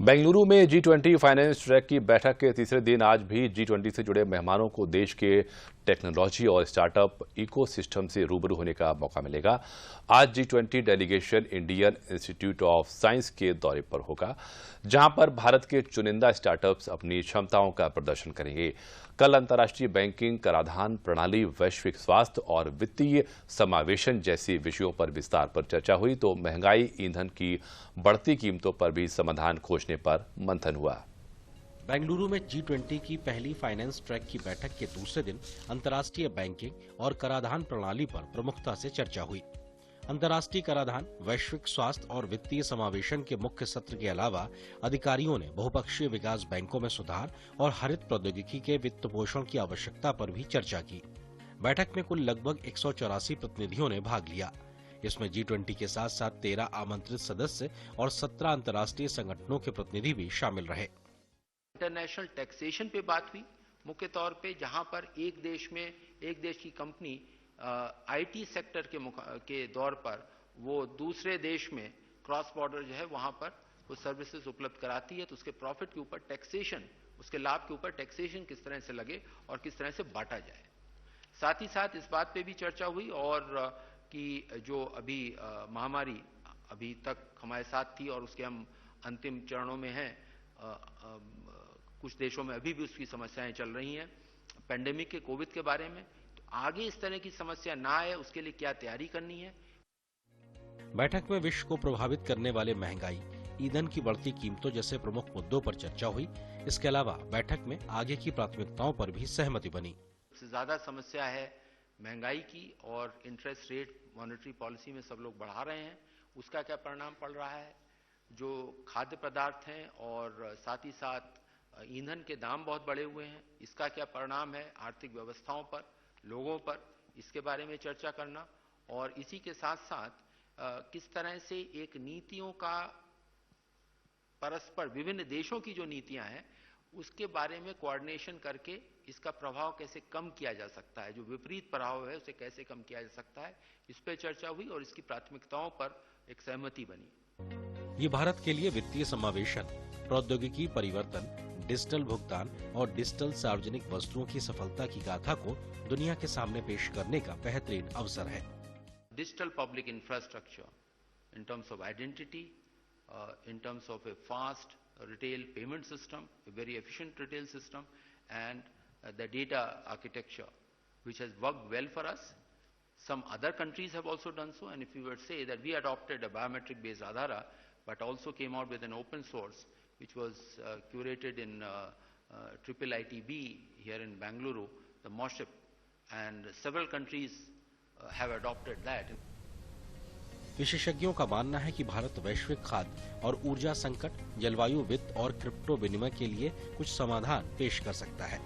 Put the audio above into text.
बेंगलुरु में G20 finance track की बैठक के तीसरे दिन आज भी G20 से जुड़े मेहमानों को देश के टेक्नोलॉजी और स्टार्टअप इकोसिस्टम से रूबरू होने का मौका मिलेगा। आज G20 delegation Indian institute of science के दौरे पर होगा, जहां पर भारत के चुनिंदा स्टार्टअप्स अपनी क्षमताओं का प्रदर्शन करेंगे। कल अंतर्राष्ट्रीय बैंकिंग, कराधान प्रणाली, वैश्विक स्वास्थ्य और वित्तीय समावेशन जैसे विषयों पर विस्तार पर चर्चा हुई, तो महंगाई, ईंधन की बढ़ती कीमतों पर भी समाधान खोजने पर मंथन हुआ। बेंगलुरु में G20 की पहली फाइनेंस ट्रैक की बैठक के दूसरे दिन अंतर्राष्ट्रीय बैंकिंग और कराधान प्रणाली पर प्रमुखता से चर्चा हुई। अंतर्राष्ट्रीय कराधान, वैश्विक स्वास्थ्य और वित्तीय समावेशन के मुख्य सत्र के अलावा अधिकारियों ने बहुपक्षीय विकास बैंकों में सुधार और हरित प्रौद्योगिकी के वित्त पोषण की आवश्यकता पर भी चर्चा की। बैठक में कुल लगभग 184 प्रतिनिधियों ने भाग लिया। इसमें G20 के साथ साथ 13 आमंत्रित सदस्य और 17 अंतर्राष्ट्रीय संगठनों के प्रतिनिधि भी शामिल रहे। इंटरनेशनल टैक्सेशन पे बात हुई, मुख्य तौर पे जहां पर एक देश की कंपनी आईटी सेक्टर के दौर पर वो दूसरे देश में क्रॉस बॉर्डर जो है वहां पर वो सर्विसेज उपलब्ध कराती है, तो उसके प्रॉफिट के ऊपर टैक्सेशन, उसके लाभ के ऊपर टैक्सेशन किस तरह से लगे और किस तरह से बांटा जाए। साथ ही साथ इस बात पे भी चर्चा हुई और कि जो अभी महामारी अभी तक हमारे साथ थी और उसके हम अंतिम चरणों में हैं, कुछ देशों में अभी भी उसकी समस्याएं चल रही हैं, पेंडेमिक के कोविड के बारे में, तो आगे इस तरह की समस्या ना आए उसके लिए क्या तैयारी करनी है। बैठक में विश्व को प्रभावित करने वाले महंगाई, ईंधन की बढ़ती कीमतों जैसे प्रमुख मुद्दों पर चर्चा हुई। इसके अलावा बैठक में आगे की प्राथमिकताओं पर भी सहमति बनी। सबसे ज्यादा समस्या है महंगाई की और इंटरेस्ट रेट मॉनेटरी पॉलिसी में सब लोग बढ़ा रहे हैं, उसका क्या परिणाम पड़ रहा है। जो खाद्य पदार्थ हैं और साथ ही साथ ईंधन के दाम बहुत बढ़े हुए हैं, इसका क्या परिणाम है आर्थिक व्यवस्थाओं पर, लोगों पर, इसके बारे में चर्चा करना। और इसी के साथ साथ किस तरह से एक नीतियों का परस्पर विभिन्न देशों की जो नीतियां हैं उसके बारे में कोऑर्डिनेशन करके इसका प्रभाव कैसे कम किया जा सकता है, जो विपरीत प्रभाव है उसे कैसे कम किया जा सकता है, इस पर चर्चा हुई और इसकी प्राथमिकताओं पर एक सहमति बनी। ये भारत के लिए वित्तीय समावेशन, प्रौद्योगिकी परिवर्तन, डिजिटल भुगतान और डिजिटल सार्वजनिक वस्तुओं की सफलता की गाथा को दुनिया के सामने पेश करने का बेहतरीन अवसर है। Digital public infrastructure in terms of identity, in terms of a fast retail payment system, a very efficient retail system, and the data architecture, which has worked well for us. Some other countries have also done so, and if you were to say that we adopted a biometric based Aadhaar, but also came out with an open source, which was curated in IIITB here in Bengaluru, the MOSHIP, and several countries have adopted that. विशेषज्ञों का मानना है कि भारत वैश्विक खाद्य और ऊर्जा संकट, जलवायु, वित्त और क्रिप्टो विनिमय के लिए कुछ समाधान पेश कर सकता है।